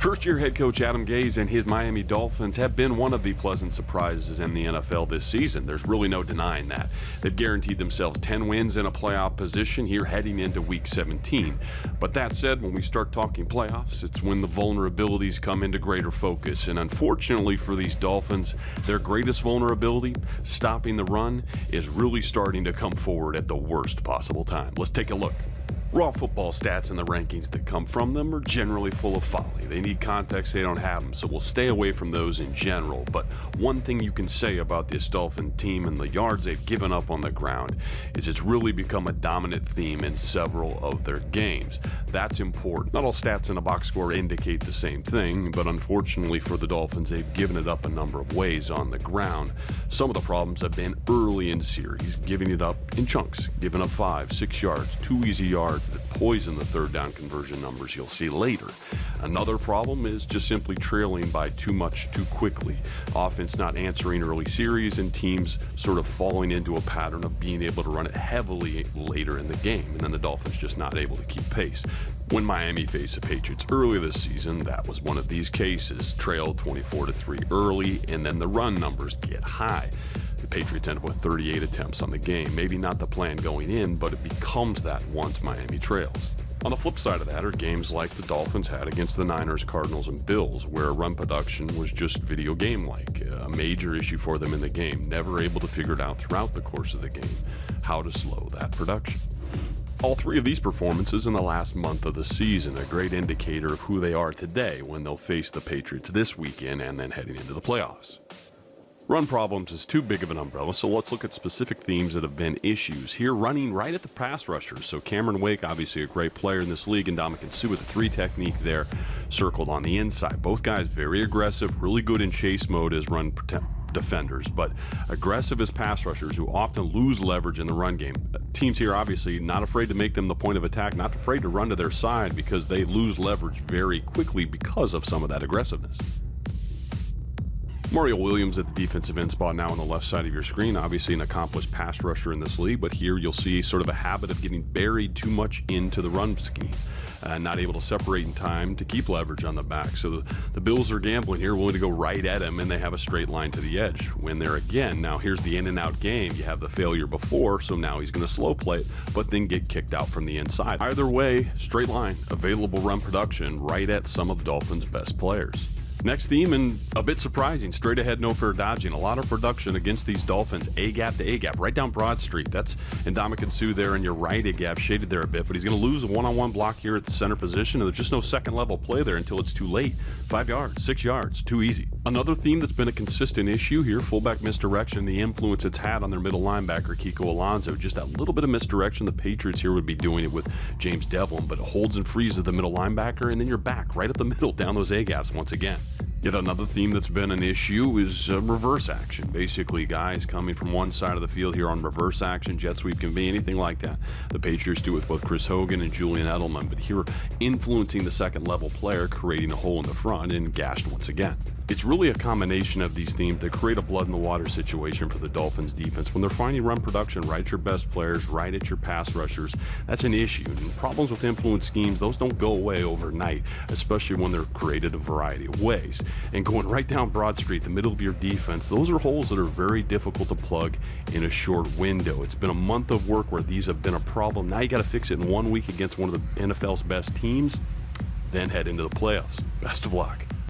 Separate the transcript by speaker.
Speaker 1: First-year head coach Adam Gase and his Miami Dolphins have been one of the pleasant surprises in the NFL this season. There's really no denying that. They've guaranteed themselves 10 wins in a playoff position here heading into Week 17. But that said, when we start talking playoffs, it's when the vulnerabilities come into greater focus. And unfortunately for these Dolphins, their greatest vulnerability, stopping the run, is really starting to come forward at the worst possible time. Let's take a look. Raw football stats and the rankings that come from them are generally full of folly. They need context, they don't have them, so we'll stay away from those in general. But one thing you can say about this Dolphin team and the yards they've given up on the ground is it's really become a dominant theme in several of their games. That's important. Not all stats in a box score indicate the same thing, but unfortunately for the Dolphins, they've given it up a number of ways on the ground. Some of the problems have been early in series, giving it up in chunks, giving up 5, 6 yards, 2 easy yards that poison the third down conversion numbers you'll see later. Another problem is just simply trailing by too much too quickly. Offense not answering early series and teams sort of falling into a pattern of being able to run it heavily later in the game, and then the Dolphins just not able to keep pace. When Miami faced the Patriots early this season, that was one of these cases. Trailed 24-3 early, and then the run numbers get high. The Patriots end up with 38 attempts on the game. Maybe not the plan going in, but it becomes that once Miami trails. On the flip side of that are games like the Dolphins had against the Niners, Cardinals, and Bills, where run production was just video game-like, a major issue for them in the game, never able to figure it out throughout the course of the game, how to slow that production. All three of these performances in the last month of the season, a great indicator of who they are today when they'll face the Patriots this weekend and then heading into the playoffs. Run problems is too big of an umbrella, so let's look at specific themes that have been issues. Here, running right at the pass rushers. So Cameron Wake, obviously a great player in this league, and Ndamukong Suh with the 3 technique there, circled on the inside. Both guys very aggressive, really good in chase mode as run defenders, but aggressive as pass rushers who often lose leverage in the run game. Teams here obviously not afraid to make them the point of attack, not afraid to run to their side because they lose leverage very quickly because of some of that aggressiveness. Mario Williams at the defensive end spot now on the left side of your screen, obviously an accomplished pass rusher in this league, but here you'll see sort of a habit of getting buried too much into the run scheme, not able to separate in time to keep leverage on the back. So the Bills are gambling here, willing to go right at him, and they have a straight line to the edge. When they're again, now here's the in and out game. You have the failure before, so now he's going to slow play it, but then get kicked out from the inside. Either way, straight line, available run production right at some of the Dolphins' best players. Next theme, and a bit surprising, straight ahead, no fair dodging. A lot of production against these Dolphins, A-gap to A-gap, right down Broad Street. That's Ndamukong Suh there in your right A-gap, shaded there a bit, but he's going to lose a one-on-one block here at the center position, and there's just no second-level play there until it's too late. 5 yards, 6 yards, too easy. Another theme that's been a consistent issue here, fullback misdirection, the influence it's had on their middle linebacker, Kiko Alonso. Just that little bit of misdirection. The Patriots here would be doing it with James Devlin, but it holds and freezes the middle linebacker, and then you're back right at the middle down those A-gaps once again. Yet another theme that's been an issue is reverse action. Basically, guys coming from one side of the field here on reverse action, jet sweep, can be anything like that. The Patriots do with both Chris Hogan and Julian Edelman, but here influencing the second level player, creating a hole in the front and gashed once again. It's really a combination of these themes that create a blood in the water situation for the Dolphins defense. When they're finding run production right at your best players, right at your pass rushers, that's an issue. And problems with influence schemes, those don't go away overnight, especially when they're created a variety of ways. And going right down Broad Street, the middle of your defense, those are holes that are very difficult to plug in a short window. It's been a month of work where these have been a problem. Now you got to fix it in 1 week against one of the NFL's best teams, then head into the playoffs. Best of luck.